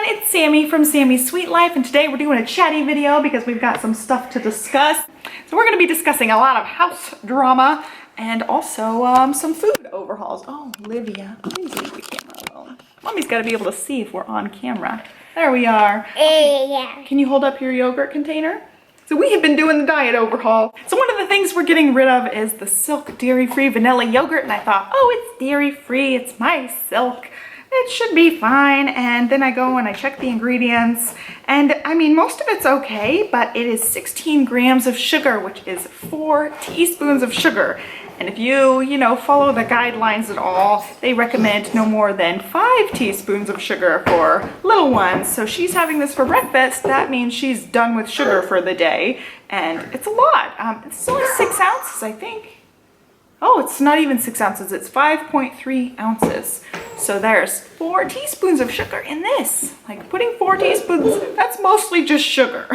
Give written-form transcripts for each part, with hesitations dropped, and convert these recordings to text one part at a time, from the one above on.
it's Sammy from Sammy's Sweet Life, and today we're doing a chatty video because we've got some stuff to discuss. So we're going to be discussing a lot of house drama and also some food overhauls. Oh, Olivia, please leave the camera alone. Mommy's got to be able to see if we're on camera. There we are. Yeah. Can you hold up your yogurt container? So we have been doing the diet overhaul. So one of the things we're getting rid of is the Silk dairy-free vanilla yogurt, and I thought, oh, it's dairy-free, it's my Silk. It should be fine. And then I go and I check the ingredients, and I mean, most of it's okay, but it is 16 grams of sugar, which is 4 teaspoons of sugar. And if you follow the guidelines at all, they recommend no more than 5 teaspoons of sugar for little ones. So she's having this for breakfast. That means she's done with sugar for the day, and it's a lot. It's only 6 ounces, I think. Oh, it's not even 6 ounces. It's 5.3 ounces. So there's 4 teaspoons of sugar in this. Like putting 4 teaspoons, that's mostly just sugar.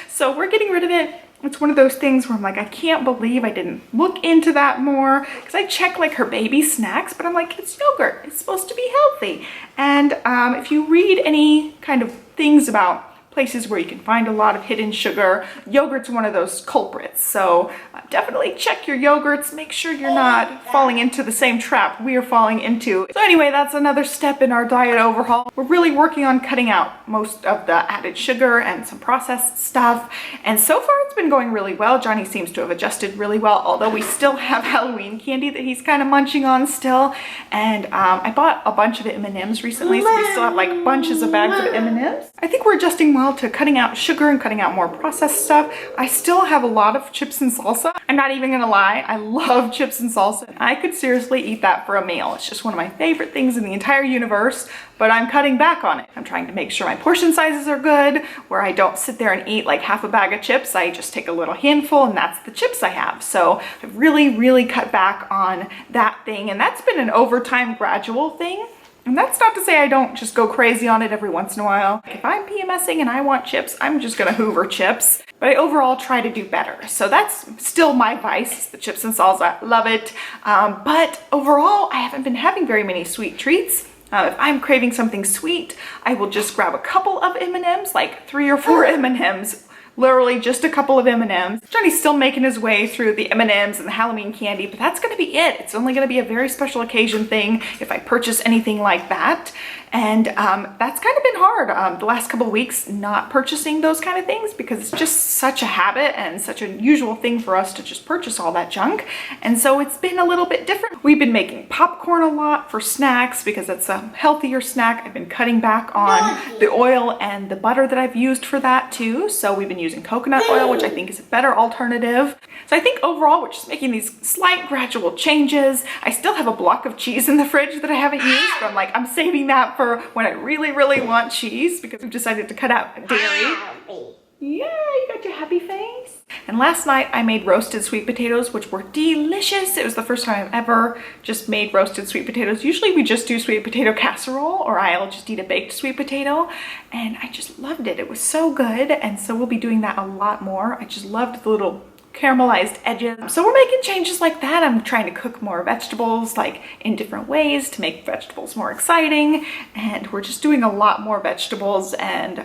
So we're getting rid of it. It's one of those things where I'm like, I can't believe I didn't look into that more, because I check like her baby snacks, but I'm like, it's yogurt. It's supposed to be healthy. And if you read any kind of things about places where you can find a lot of hidden sugar, yogurt's one of those culprits. So definitely check your yogurts. Make sure you're not falling into the same trap we are falling into. So anyway, that's another step in our diet overhaul. We're really working on cutting out most of the added sugar and some processed stuff. And so far it's been going really well. Johnny seems to have adjusted really well, although we still have Halloween candy that he's kind of munching on still. And I bought a bunch of M&Ms recently, so we still have like bunches of bags of M&Ms. I think we're adjusting well to cutting out sugar and cutting out more processed stuff. I still have a lot of chips and salsa. I'm not even gonna lie, I love chips and salsa. I could seriously eat that for a meal. It's just one of my favorite things in the entire universe, but I'm cutting back on it. I'm trying to make sure my portion sizes are good, where I don't sit there and eat like half a bag of chips. I just take a little handful and that's the chips I have. So I've really cut back on that thing, and that's been an overtime gradual thing. And that's not to say I don't just go crazy on it every once in a while. If I'm PMSing and I want chips, I'm just gonna hoover chips. But I overall try to do better. So that's still my vice, the chips and salsa, love it. But overall, I haven't been having very many sweet treats. If I'm craving something sweet, I will just grab a couple of M&Ms, like 3 or 4 M&Ms. Literally just a couple of M&Ms. Johnny's still making his way through the M&Ms and the Halloween candy, but that's gonna be it. It's only gonna be a very special occasion thing if I purchase anything like that. And that's kind of been hard the last couple of weeks, not purchasing those kind of things, because it's just such a habit and such a usual thing for us to just purchase all that junk. And so it's been a little bit different. We've been making popcorn a lot for snacks because it's a healthier snack. I've been cutting back on the oil and the butter that I've used for that too. So we've been using coconut oil, which I think is a better alternative. So I think overall, we're just making these slight gradual changes. I still have a block of cheese in the fridge that I haven't used, but I'm like, I'm saving that for when I really want cheese, because we've decided to cut out dairy. Yeah, you got your happy face. And last night I made roasted sweet potatoes, which were delicious. It was the first time I've ever just made roasted sweet potatoes. Usually we just do sweet potato casserole, or I'll just eat a baked sweet potato. And I just loved it. It was so good. And so we'll be doing that a lot more. I just loved the little caramelized edges. So we're making changes like that. I'm trying to cook more vegetables, like in different ways to make vegetables more exciting. And we're just doing a lot more vegetables and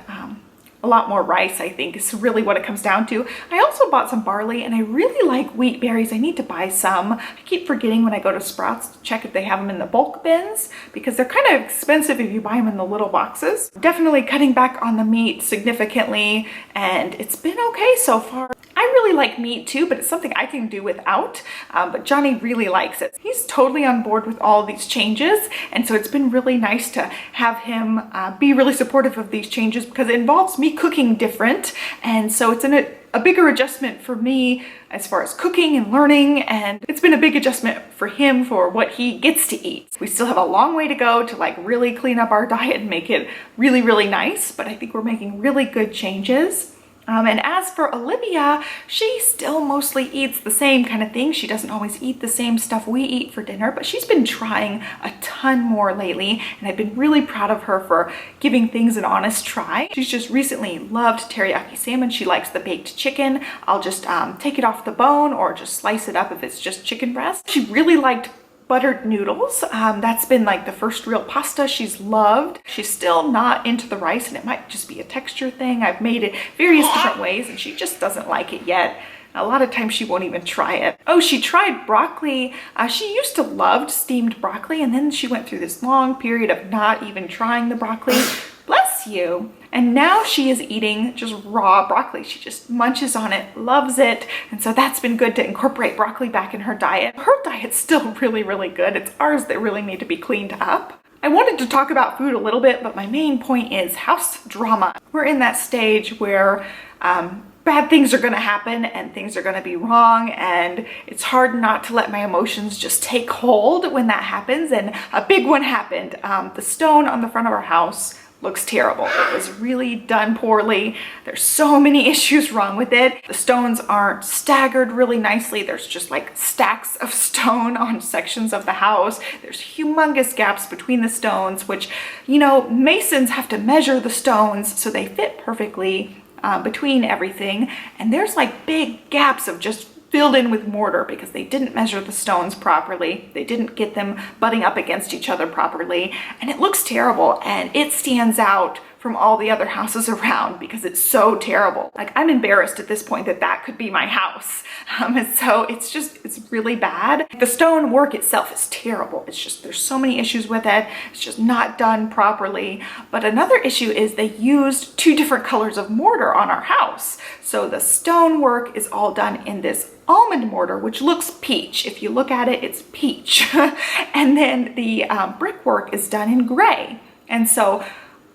a lot more rice, I think, is really what it comes down to. I also bought some barley, and I really like wheat berries. I need to buy some. I keep forgetting when I go to Sprouts to check if they have them in the bulk bins, because they're kind of expensive if you buy them in the little boxes. Definitely cutting back on the meat significantly, and it's been okay so far. I really like meat too, but it's something I can do without, but Johnny really likes it. He's totally on board with all of these changes, and so it's been really nice to have him be really supportive of these changes, because it involves me cooking different, and so it's a bigger adjustment for me as far as cooking and learning, and it's been a big adjustment for him for what he gets to eat. We still have a long way to go to like really clean up our diet and make it really nice, but I think we're making really good changes. And as for Olivia, she still mostly eats the same kind of thing. She doesn't always eat the same stuff we eat for dinner, but she's been trying a ton more lately, and I've been really proud of her for giving things an honest try. She's just recently loved teriyaki salmon. She likes the baked chicken. I'll just take it off the bone or just slice it up if it's just chicken breast. She really liked buttered noodles. That's been like the first real pasta she's loved. She's still not into the rice, and it might just be a texture thing. I've made it various different ways and she just doesn't like it yet. A lot of times she won't even try it. Oh, she tried broccoli. She used to love steamed broccoli, and then she went through this long period of not even trying the broccoli. Bless you. And now she is eating just raw broccoli. She just munches on it, loves it. And so that's been good to incorporate broccoli back in her diet. Her diet's still really, really good. It's ours that really need to be cleaned up. I wanted to talk about food a little bit, but my main point is house drama. We're in that stage where bad things are gonna happen and things are gonna be wrong, and it's hard not to let my emotions just take hold when that happens. And a big one happened. The stone on the front of our house looks terrible. It was really done poorly. There's so many issues wrong with it. The stones aren't staggered really nicely. There's just like stacks of stone on sections of the house. There's humongous gaps between the stones, which, you know, masons have to measure the stones so they fit perfectly between everything. And there's like big gaps of just filled in with mortar because they didn't measure the stones properly. They didn't get them butting up against each other properly. And it looks terrible, and it stands out from all the other houses around because it's so terrible. Like, I'm embarrassed at this point that that could be my house. And so it's really bad. The stone work itself is terrible. It's just, there's so many issues with it. It's just not done properly. But another issue is they used 2 different colors of mortar on our house. So the stone work is all done in this almond mortar, which looks peach. If you look at it, it's peach. And then the brickwork is done in gray. And so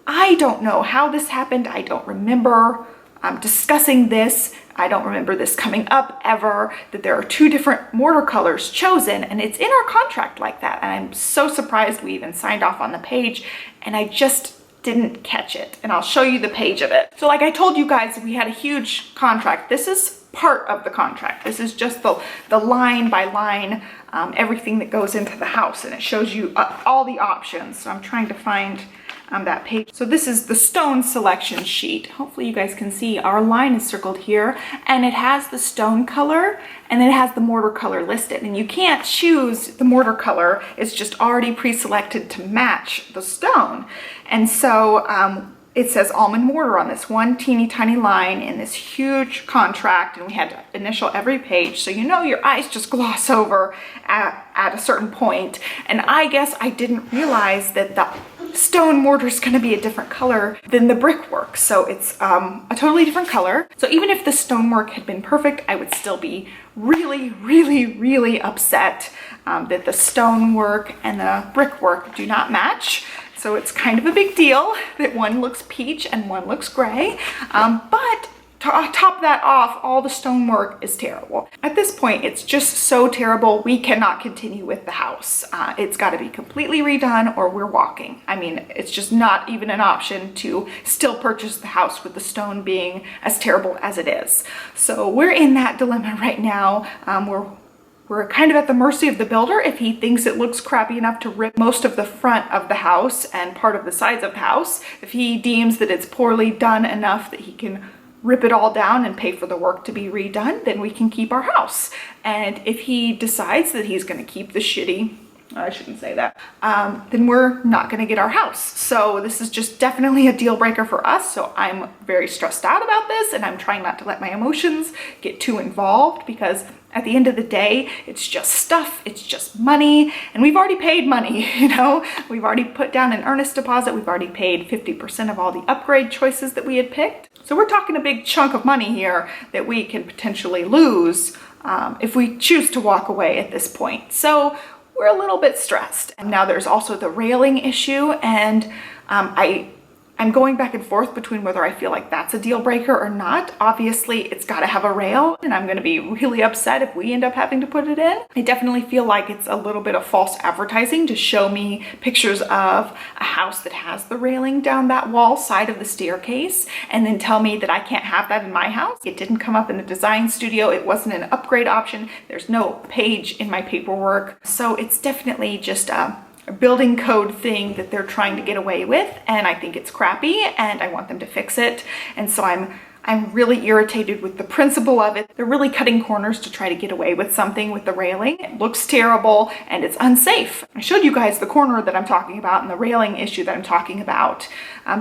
I don't know how this happened. I don't remember discussing this. I don't remember this coming up ever, that there are 2 different mortar colors chosen, and it's in our contract like that. And I'm so surprised we even signed off on the page, and I just didn't catch it. And I'll show you the page of it. So like I told you guys, we had a huge contract. This is part of the contract. This is just the line by line, everything that goes into the house, and it shows you all the options. So I'm trying to find that page. So this is the stone selection sheet. Hopefully you guys can see our line is circled here, and it has the stone color and then it has the mortar color listed, and you can't choose the mortar color. It's just already pre-selected to match the stone. And so it says almond mortar on this one teeny tiny line in this huge contract, and we had to initial every page, so you know your eyes just gloss over at a certain point. And I guess I didn't realize that the stone mortar is going to be a different color than the brickwork, so it's a totally different color. So even if the stonework had been perfect, I would still be really, really, really upset that the stonework and the brickwork do not match. So it's kind of a big deal that one looks peach and one looks gray. But to top that off, all the stonework is terrible. At this point, it's just so terrible, we cannot continue with the house. It's got to be completely redone or we're walking. I mean, it's just not even an option to still purchase the house with the stone being as terrible as it is. So we're in that dilemma right now. We're kind of at the mercy of the builder. If he thinks it looks crappy enough to rip most of the front of the house and part of the sides of the house, if he deems that it's poorly done enough that he can rip it all down and pay for the work to be redone, then we can keep our house. And if he decides that he's going to keep the shitty, I shouldn't say that, then we're not going to get our house. So this is just definitely a deal breaker for us. So I'm very stressed out about this, and I'm trying not to let my emotions get too involved, because at the end of the day, it's just stuff, it's just money, and we've already paid money, you know? We've already put down an earnest deposit, we've already paid 50% of all the upgrade choices that we had picked. So we're talking a big chunk of money here that we can potentially lose if we choose to walk away at this point. So we're a little bit stressed. And now there's also the railing issue, and I'm going back and forth between whether I feel like that's a deal breaker or not. Obviously, it's got to have a rail, and I'm going to be really upset if we end up having to put it in. I definitely feel like it's a little bit of false advertising to show me pictures of a house that has the railing down that wall side of the staircase and then tell me that I can't have that in my house. It didn't come up in the design studio. It wasn't an upgrade option. There's no page in my paperwork. So it's definitely just a building code thing that they're trying to get away with, and I think it's crappy and I want them to fix it. And so I'm I'm really irritated with the principle of it. They're really cutting corners to try to get away with something with the railing. It looks terrible and it's unsafe. I showed you guys the corner that I'm talking about and the railing issue that I'm talking about.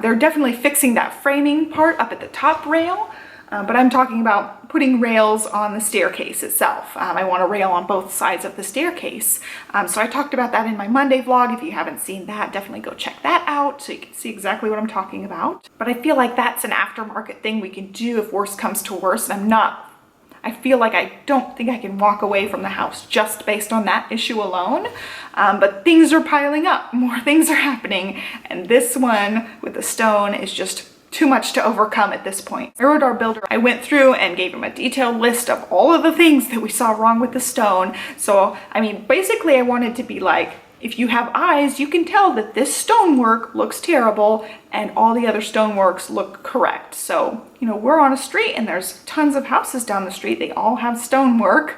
They're definitely fixing that framing part up at the top rail. But I'm talking about putting rails on the staircase itself. I want a rail on both sides of the staircase. So I talked about that in my Monday vlog. If you haven't seen that, definitely go check that out so you can see exactly what I'm talking about. But I feel like that's an aftermarket thing we can do if worse comes to worse. And I feel like I don't think I can walk away from the house just based on that issue alone. But things are piling up, more things are happening. And this one with the stone is just too much to overcome at this point. I wrote our builder. I went through and gave him a detailed list of all of the things that we saw wrong with the stone. So, I mean, basically I wanted to be like, if you have eyes, you can tell that this stonework looks terrible and all the other stoneworks look correct. So, you know, we're on a street and there's tons of houses down the street. They all have stonework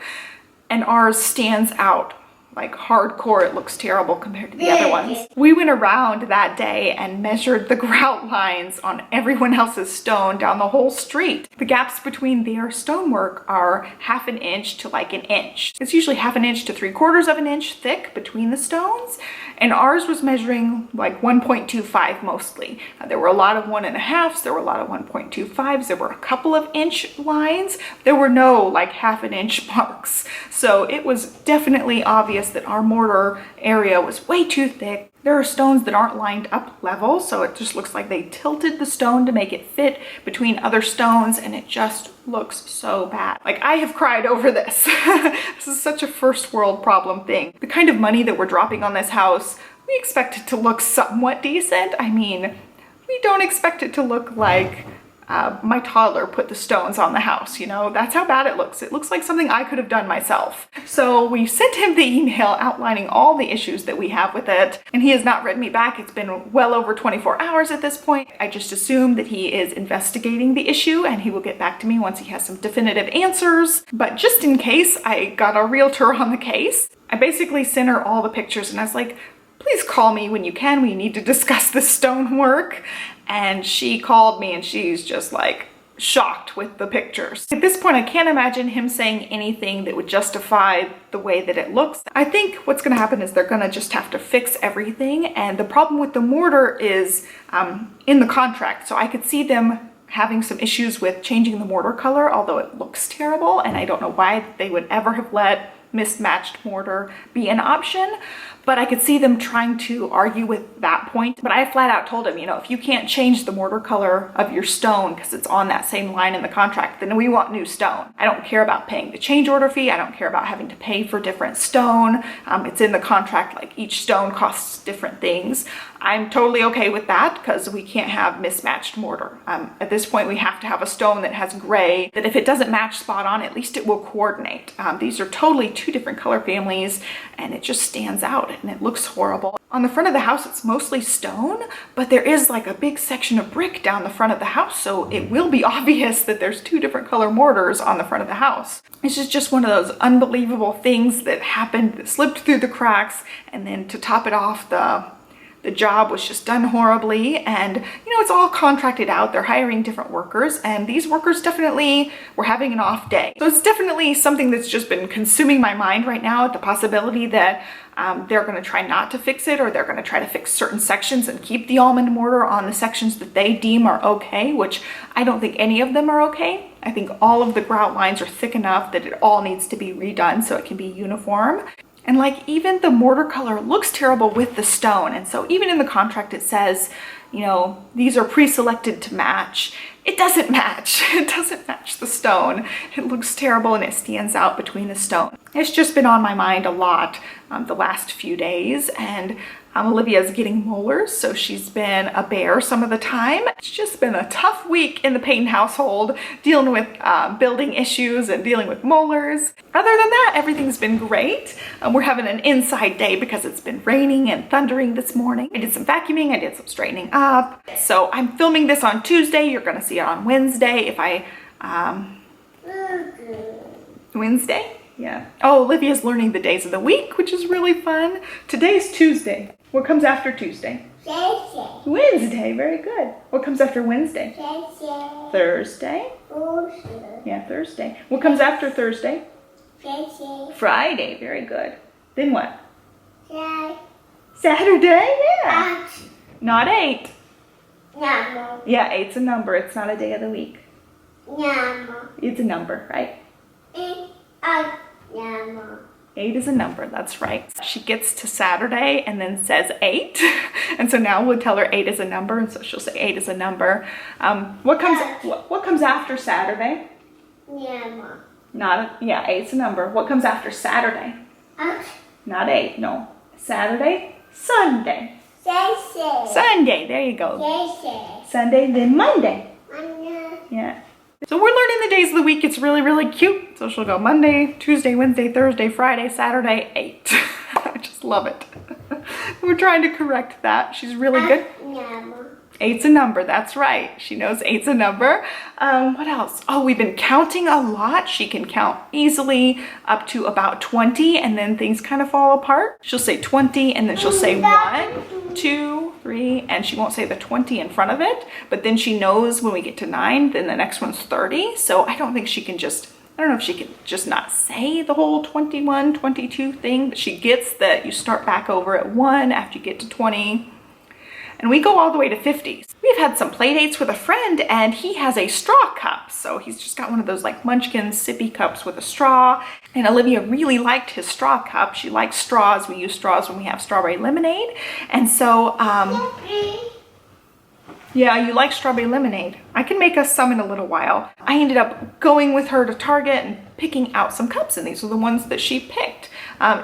and ours stands out. Like hardcore, it looks terrible compared to the other ones. We went around that day and measured the grout lines on everyone else's stone down the whole street. The gaps between their stonework are 1/2 inch to like 1 inch. It's usually 1/2 inch to 3/4 of an inch thick between the stones, and ours was measuring like 1.25 mostly. There were a lot of 1.5s, there were a lot of 1.25s, there were a couple of inch lines. There were no like 1/2 inch marks. So it was definitely obvious that our mortar area was way too thick. There are stones that aren't lined up level, so it just looks like they tilted the stone to make it fit between other stones, and it just looks so bad. Like, I have cried over this. This is such a first world problem thing. The kind of money that we're dropping on this house, we expect it to look somewhat decent. I mean, we don't expect it to look like my toddler put the stones on the house, you know, that's how bad it looks. It looks like something I could have done myself. So we sent him the email outlining all the issues that we have with it, and he has not written me back. It's been well over 24 hours at this point. I just assume that he is investigating the issue and he will get back to me once he has some definitive answers. But just in case, I got a realtor on the case. I basically sent her all the pictures and I was like, please call me when you can. We need to discuss the stonework. And she called me and she's just like shocked with the pictures. At this point, I can't imagine him saying anything that would justify the way that it looks. I think what's gonna happen is they're gonna just have to fix everything. And the problem with the mortar is in the contract. So I could see them having some issues with changing the mortar color, although it looks terrible. And I don't know why they would ever have let mismatched mortar be an option, but I could see them trying to argue with that point. But I flat out told him, you know, if you can't change the mortar color of your stone because it's on that same line in the contract, then we want new stone. I don't care about paying the change order fee. I don't care about having to pay for different stone. It's in the contract, like each stone costs different things. I'm totally okay with that because we can't have mismatched mortar. At this point, we have to have a stone that has gray, that if it doesn't match spot on, at least it will coordinate. These are totally two different color families and it just stands out and it looks horrible. On the front of the house, it's mostly stone, but there is like a big section of brick down the front of the house, so it will be obvious that there's two different color mortars on the front of the house. It's just one of those unbelievable things that happened, that slipped through the cracks, and then to top it off, the job was just done horribly, and you know, it's all contracted out. They're hiring different workers, and these workers definitely were having an off day. So it's definitely something that's just been consuming my mind right now, the possibility that they're going to try not to fix it, or they're going to try to fix certain sections and keep the almond mortar on the sections that they deem are okay, which I don't think any of them are okay. I think all of the grout lines are thick enough that it all needs to be redone so it can be uniform. And like, even the mortar color looks terrible with the stone. And so even in the contract, it says, you know, these are pre-selected to match. It doesn't match. It doesn't match the stone. It looks terrible and it stands out between the stone. It's just been on my mind a lot the last few days, and Olivia's getting molars, so she's been a bear some of the time. It's just been a tough week in the Payne household, dealing with building issues and dealing with molars. Other than that, everything's been great. We're having an inside day because it's been raining and thundering this morning. I did some vacuuming, I did some straightening up. So I'm filming this on Tuesday. You're gonna see it on Wednesday if I, Wednesday? Yeah. Oh, Olivia's learning the days of the week, which is really fun. Today's Tuesday. What comes after Tuesday? Wednesday. Wednesday, very good. What comes after Wednesday? Thursday. Thursday. Thursday. Yeah, Thursday. What comes after Thursday? Friday. Friday, very good. Then what? Friday. Saturday, yeah. Not 8. Number. Yeah, 8's a number. It's not a day of the week. Number. It's a number, right? Number. 8 is a number, that's right. She gets to Saturday and then says 8. And so now we'll tell her 8 is a number, and so she'll say 8 is a number. What comes after Saturday? Number. Yeah, 8's a number. What comes after Saturday? Not 8, no. Saturday, Sunday. Sunday, there you go. Sunday, then Monday. Yeah. So we're learning the days of the week. It's really, really cute. So she'll go Monday, Tuesday, Wednesday, Thursday, Friday, Saturday, 8. I just love it. We're trying to correct that. She's really good. 8's a number, that's right. She knows 8's a number. What else? Oh, we've been counting a lot. She can count easily up to about 20, and then things kind of fall apart. She'll say 20, and then she'll say 1, 2, 3, and she won't say the 20 in front of it, but then she knows when we get to 9, then the next one's 30. So I don't think she can I don't know if she can just not say the whole 21, 22 thing, but she gets that you start back over at 1 after you get to 20. And we go all the way to 50. We've had some play dates with a friend, and he has a straw cup. So he's just got one of those like Munchkin sippy cups with a straw. And Olivia really liked his straw cup. She likes straws. We use straws when we have strawberry lemonade. And so, yeah, you like strawberry lemonade. I can make us some in a little while. I ended up going with her to Target and picking out some cups, and these are the ones that she picked.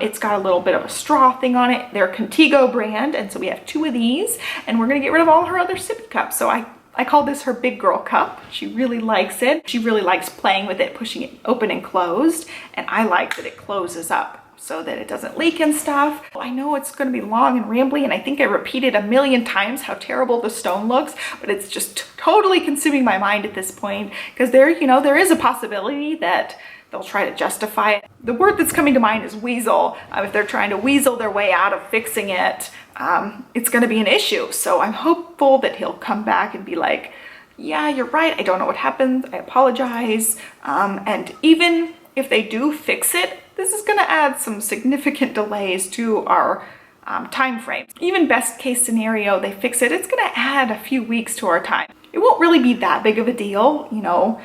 It's got a little bit of a straw thing on it. They're Contigo brand, and so we have 2 of these, and we're gonna get rid of all her other sippy cups. So I call this her big girl cup. She really likes it. She really likes playing with it, pushing it open and closed, and I like that it closes up so that it doesn't leak and stuff. I know it's gonna be long and rambly, and I think I repeated a million times how terrible the stone looks, but it's just totally consuming my mind at this point, because there is a possibility that they'll try to justify it. The word that's coming to mind is weasel. If they're trying to weasel their way out of fixing it, it's gonna be an issue. So I'm hopeful that he'll come back and be like, yeah, you're right, I don't know what happened, I apologize. And even if they do fix it, this is gonna add some significant delays to our time frame. Even best case scenario, they fix it, it's gonna add a few weeks to our time. It won't really be that big of a deal, you know.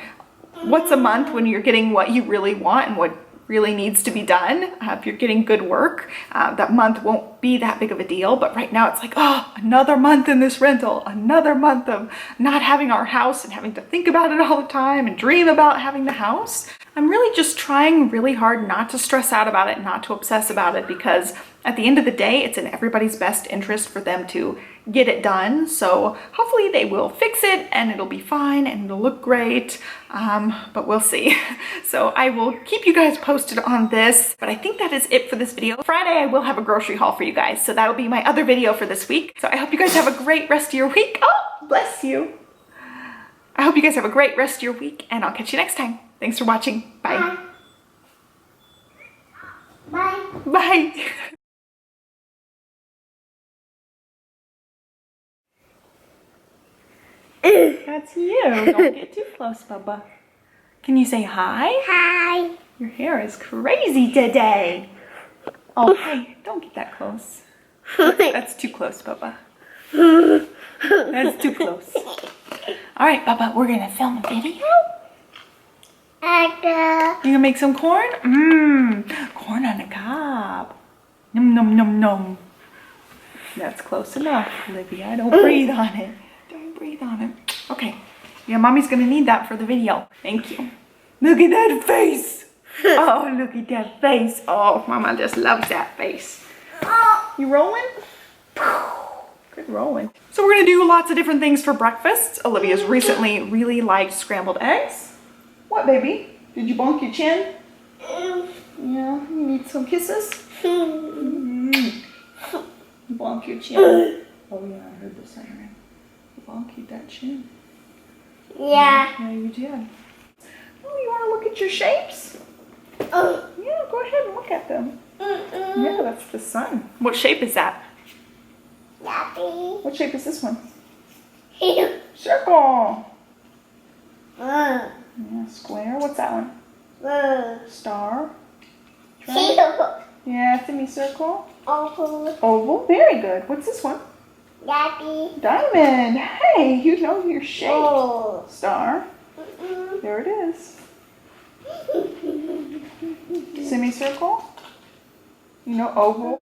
What's a month when you're getting what you really want and what really needs to be done? If you're getting good work, that month won't be that big of a deal. But right now it's like, oh, another month in this rental, another month of not having our house and having to think about it all the time and dream about having the house. I'm really just trying really hard not to stress out about it, not to obsess about it, because at the end of the day, it's in everybody's best interest for them to get it done. So hopefully they will fix it and it'll be fine and it'll look great, but we'll see. So I will keep you guys posted on this, but I think that is it for this video. Friday, I will have a grocery haul for you guys, so that'll be my other video for this week. So I hope you guys have a great rest of your week. Oh, bless you. I hope you guys have a great rest of your week, and I'll catch you next time. Thanks for watching. Bye. Bye. Bye. That's you. Don't get too close, Bubba. Can you say hi? Hi. Your hair is crazy today. Oh, hey, don't get that close. That's too close, Bubba. That's too close. All right, Bubba, we're gonna film a video. You gonna make some corn? Corn on the cob. Num num num num. That's close enough, Olivia. Don't breathe on it. Don't breathe on it. Okay. Yeah, Mommy's gonna need that for the video. Thank you. Look at that face. Oh, look at that face. Oh, Mama just loves that face. You rolling? Good rolling. So we're gonna do lots of different things for breakfast. Olivia's recently really liked scrambled eggs. What, baby? Did you bonk your chin? Yeah, you need some kisses? Bonk your chin. Oh yeah, I heard the siren. Bonk that chin. Yeah. Yeah, you did. Oh, you want to look at your shapes? Yeah, go ahead and look at them. Yeah, that's the sun. What shape is that? Daddy. What shape is this one? Here. Circle. Yeah, square. What's that one? Star. Circle. Yeah, semicircle. Oval. Oval. Very good. What's this one? Daddy. Diamond. Hey, you know your shape. Oh. Star. There it is. Semicircle. You know oval.